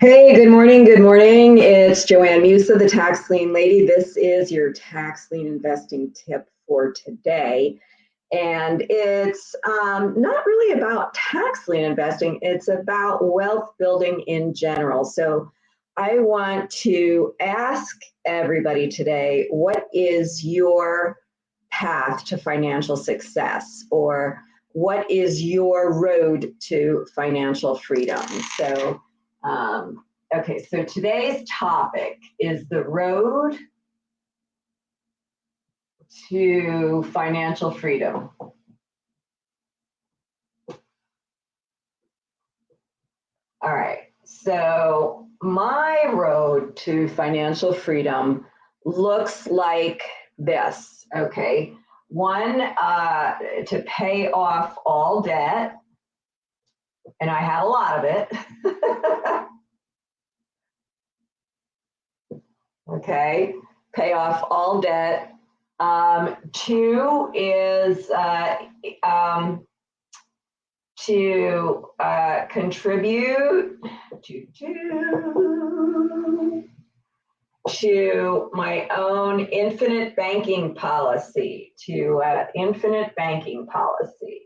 Hey, good morning. Good morning. It's Joanne Musa, the Tax Lien Lady. This is your tax lien investing tip for today. And it's not really about tax lien investing, it's about wealth building in general. So I want to ask everybody today, what is your path to financial success? Or what is your road to financial freedom? Okay, so today's topic is the road to financial freedom. All right, so my road to financial freedom looks like this, okay? One, to pay off all debt, and I have a lot of it. Okay, pay off all debt. Two is to contribute to my own infinite banking policy, infinite banking policy.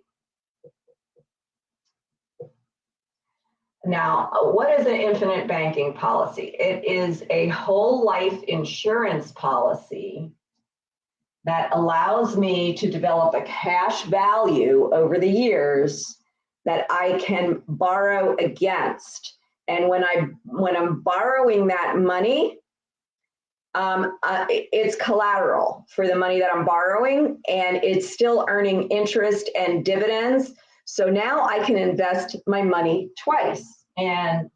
Now, what is an infinite banking policy? It is a whole life insurance policy that allows me to develop a cash value over the years that I can borrow against. And when I'm borrowing that money, it's collateral for the money that I'm borrowing, and it's still earning interest and dividends. So now I can invest my money twice, and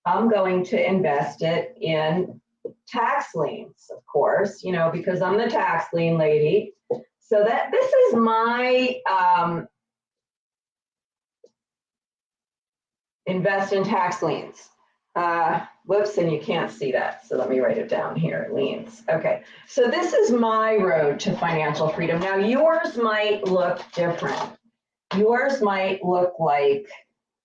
I'm going to invest it in tax liens, of course, because I'm the tax lien lady. So this is my invest in tax liens. Whoops, and you can't see that. So let me write it down here, liens. Okay, so this is my road to financial freedom. Now yours might look different. Yours might look like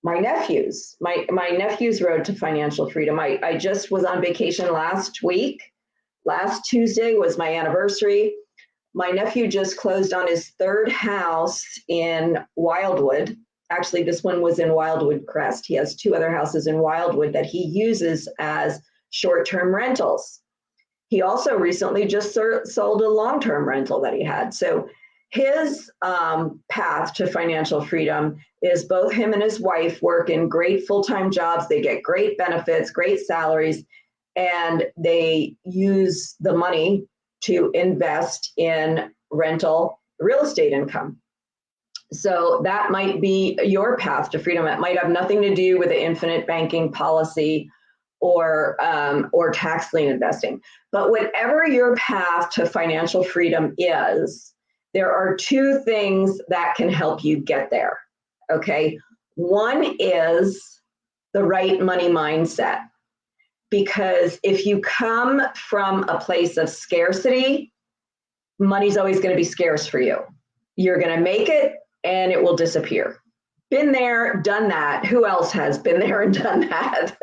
my nephew's road to financial freedom. I just was on vacation last week. Last Tuesday was my anniversary. My nephew just closed on his third house in Wildwood. Actually, this one was in Wildwood Crest. He has two other houses in Wildwood that he uses as short-term rentals. He also recently just sold a long-term rental that he had. So his path to financial freedom is both him and his wife work in great full-time jobs. They get great benefits, great salaries, and they use the money to invest in rental real estate income. So that might be your path to freedom. It might have nothing to do with the infinite banking policy or tax lien investing. But whatever your path to financial freedom is, there are two things that can help you get there, okay? One is the right money mindset. Because if you come from a place of scarcity, money's always going to be scarce for you. You're going to make it and it will disappear. Been there, done that. Who else has been there and done that?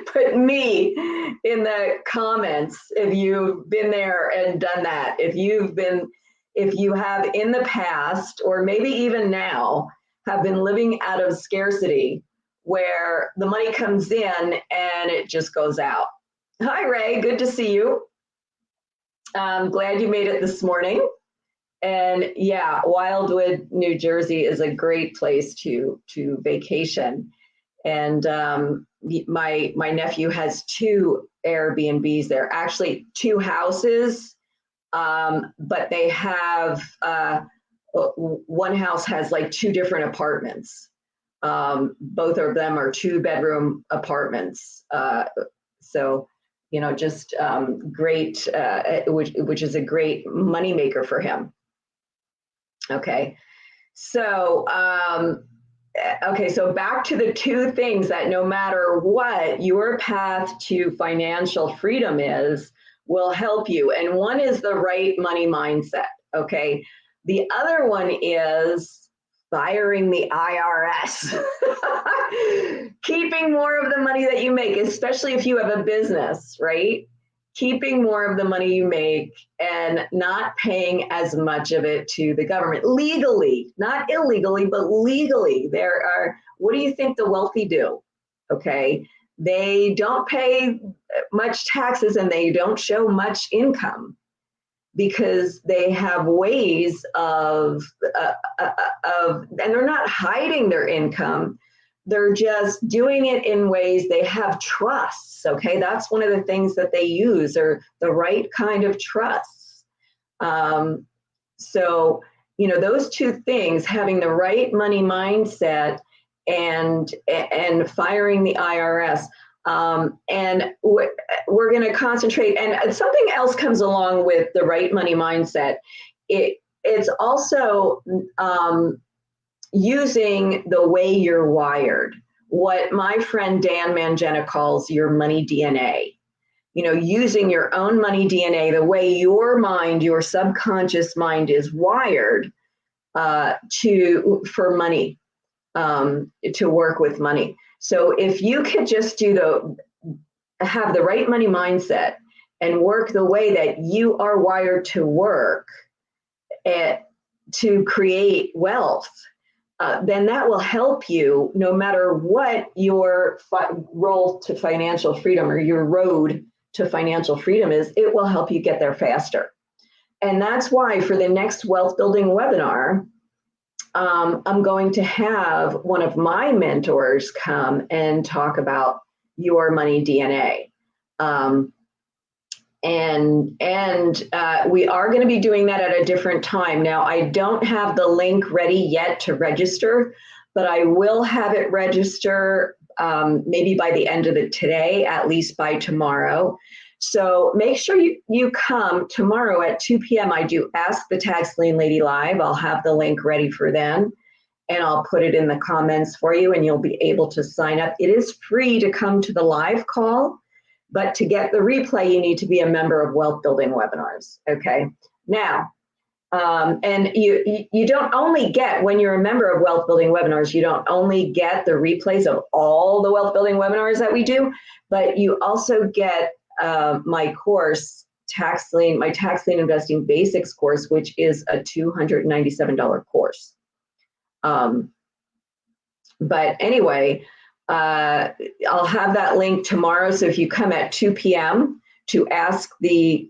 Put me in the comments if you've been there and done that. If you have in the past, or maybe even now, have been living out of scarcity where the money comes in and it just goes out. Hi, Ray, good to see you. I'm glad you made it this morning. And yeah, Wildwood, New Jersey is a great place to vacation. And my nephew has two Airbnbs there, actually two houses, but they have, one house has like two different apartments. Both of them are 2-bedroom apartments. So, just great, which is a great moneymaker for him. Okay, so so back to the two things that no matter what your path to financial freedom is, will help you. And one is the right money mindset, okay? The other one is firing the IRS, keeping more of the money that you make, especially if you have a business, right? Keeping more of the money you make and not paying as much of it to the government legally, not illegally, but legally. What do you think the wealthy do? Okay. They don't pay much taxes and they don't show much income because they have ways of and they're not hiding their income. They're just doing it in ways. They have trusts. Okay, that's one of the things that they use, or the right kind of trusts. So, those two things, having the right money mindset and firing the IRS. And we're going to concentrate, and something else comes along with the right money mindset. It's also using the way you're wired, what my friend Dan Mangena calls your money DNA. Using your own money DNA, the way your mind, your subconscious mind is wired for money, to work with money. So if you could just have the right money mindset and work the way that you are wired to work to create wealth, then that will help you no matter what your role to financial freedom or your road to financial freedom is. It will help you get there faster. And that's why for the next wealth building webinar, I'm going to have one of my mentors come and talk about your money DNA. We are going to be doing that at a different time. Now, I don't have the link ready yet to register, but I will have it register maybe by the end of today, at least by tomorrow. So make sure you come tomorrow at 2 p.m. I do Ask the Tax Lien Lady Live. I'll have the link ready for then, and I'll put it in the comments for you, and you'll be able to sign up. It is free to come to the live call, but to get the replay, you need to be a member of Wealth Building Webinars, okay? Now, and you don't only get, when you're a member of Wealth Building Webinars, you don't only get the replays of all the Wealth Building Webinars that we do, but you also get my course, my Tax Lien Investing Basics course, which is a $297 course. But anyway, I'll have that link tomorrow. So if you come at 2 p.m. to ask the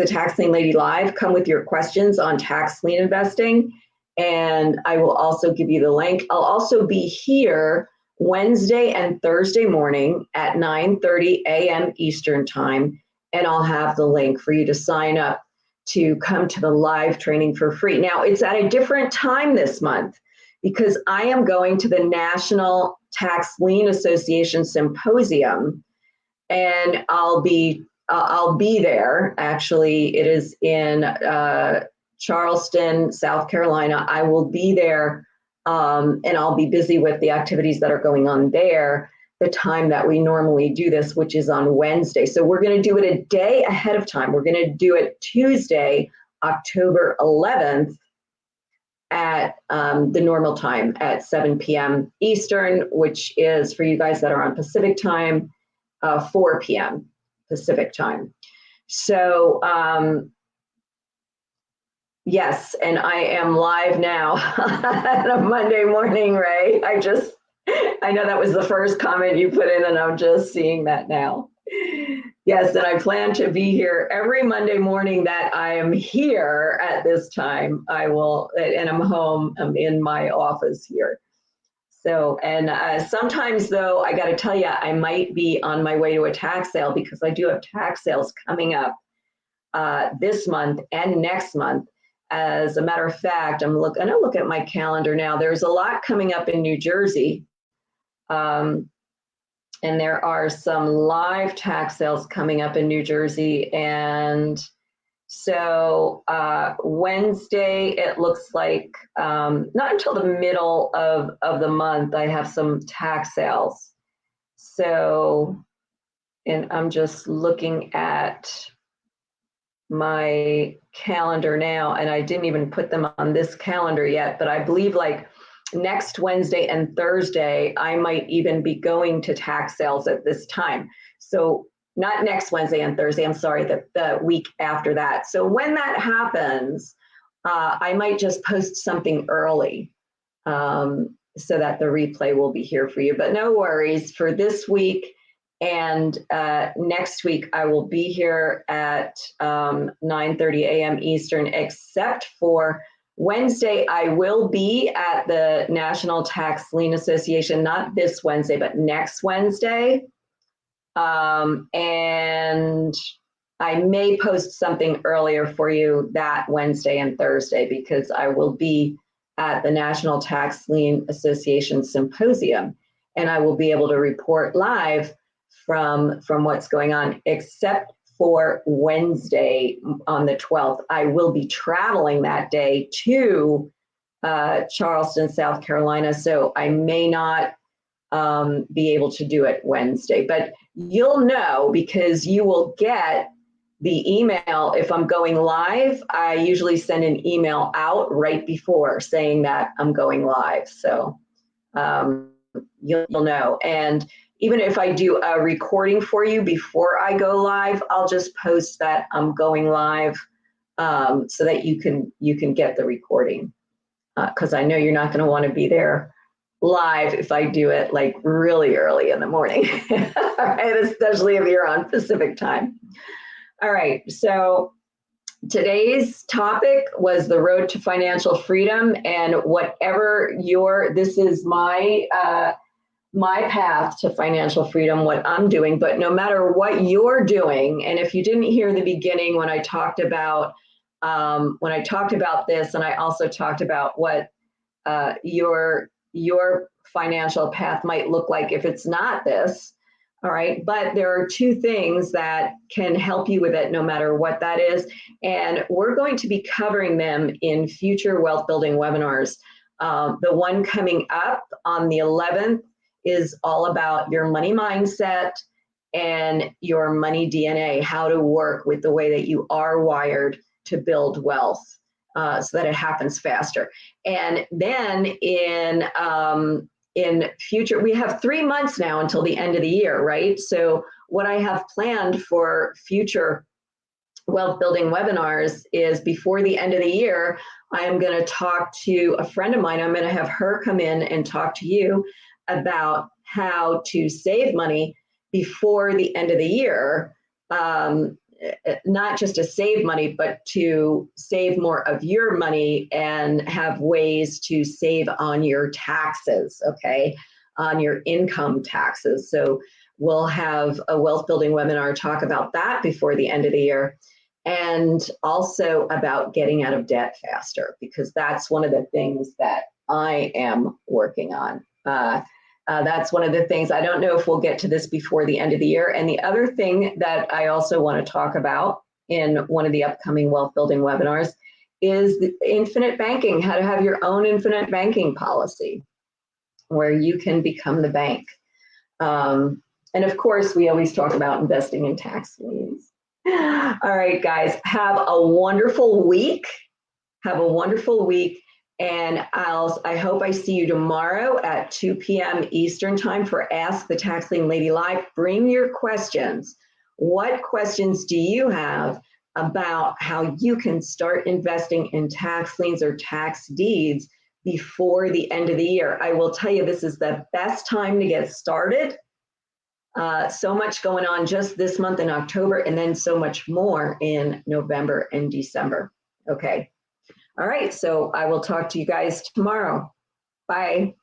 Tax Lien Lady Live, come with your questions on tax lien investing, and I will also give you the link. I'll also be here Wednesday and Thursday morning at 9:30 a.m. Eastern time, and I'll have the link for you to sign up to come to the live training for free. Now, it's at a different time this month because I am going to the National Tax Lien Association Symposium, and I'll be there. Actually, it is in Charleston, South Carolina. I will be there, and I'll be busy with the activities that are going on there, the time that we normally do this, which is on Wednesday. So we're going to do it a day ahead of time. We're going to do it Tuesday, October 11th at the normal time at 7 p.m. Eastern, which is, for you guys that are on Pacific time, 4 p.m. Pacific time. So yes, and I am live now on a Monday morning, Ray. I know that was the first comment you put in, and I'm just seeing that now. Yes, and I plan to be here every Monday morning that I am here at this time. I will, and I'm home, I'm in my office here. So, and sometimes though, I got to tell you, I might be on my way to a tax sale because I do have tax sales coming up this month and next month. As a matter of fact, I'm going to look at my calendar now. There's a lot coming up in New Jersey. And there are some live tax sales coming up in New Jersey. And so Wednesday, it looks like not until the middle of the month, I have some tax sales. So, and I'm just looking at my calendar now, and I didn't even put them on this calendar yet, but I believe like next Wednesday and Thursday, I might even be going to tax sales at this time. So not next Wednesday and Thursday, I'm sorry, the week after that. So when that happens, I might just post something early so that the replay will be here for you. But no worries, for this week and next week, I will be here at 9:30 a.m. Eastern, except for Wednesday, I will be at the National Tax Lien Association, not this Wednesday, but next Wednesday. And I may post something earlier for you that Wednesday and Thursday, because I will be at the National Tax Lien Association Symposium, and I will be able to report live from what's going on, except for Wednesday on the 12th. I will be traveling that day to Charleston, South Carolina, so I may not be able to do it Wednesday, but you'll know because you will get the email if I'm going live. I usually send an email out right before saying that I'm going live, so you'll know. And even if I do a recording for you before I go live, I'll just post that I'm going live so that you can get the recording, because I know you're not going to want to be there live if I do it like really early in the morning, right? Especially if you're on Pacific time. All right, so today's topic was the road to financial freedom, and whatever this is my path to financial freedom, what I'm doing. But no matter what you're doing, and if you didn't hear the beginning when I talked about this, and I also talked about what your financial path might look like if it's not this. All right, but there are two things that can help you with it no matter what that is, and we're going to be covering them in future wealth building webinars. The one coming up on the 11th is all about your money mindset and your money DNA, how to work with the way that you are wired to build wealth so that it happens faster. And then in future, we have 3 months now until the end of the year, right? So what I have planned for future wealth building webinars is before the end of the year, I am going to talk to a friend of mine. I'm going to have her come in and talk to you about how to save money before the end of the year. Not just to save money, but to save more of your money and have ways to save on your taxes, okay, on your income taxes. So we'll have a wealth building webinar talk about that before the end of the year, and also about getting out of debt faster, because that's one of the things that I am working on. That's one of the things. I don't know if we'll get to this before the end of the year. And the other thing that I also want to talk about in one of the upcoming wealth building webinars is the infinite banking, how to have your own infinite banking policy where you can become the bank. And of course, we always talk about investing in tax liens. All right, guys, have a wonderful week. Have a wonderful week. And I hope I see you tomorrow at 2 p.m. Eastern time for Ask the Tax Lien Lady Live. Bring your questions. What questions do you have about how you can start investing in tax liens or tax deeds before the end of the year? I will tell you, this is the best time to get started. So much going on just this month in October, and then so much more in November and December. Okay. All right, so I will talk to you guys tomorrow. Bye.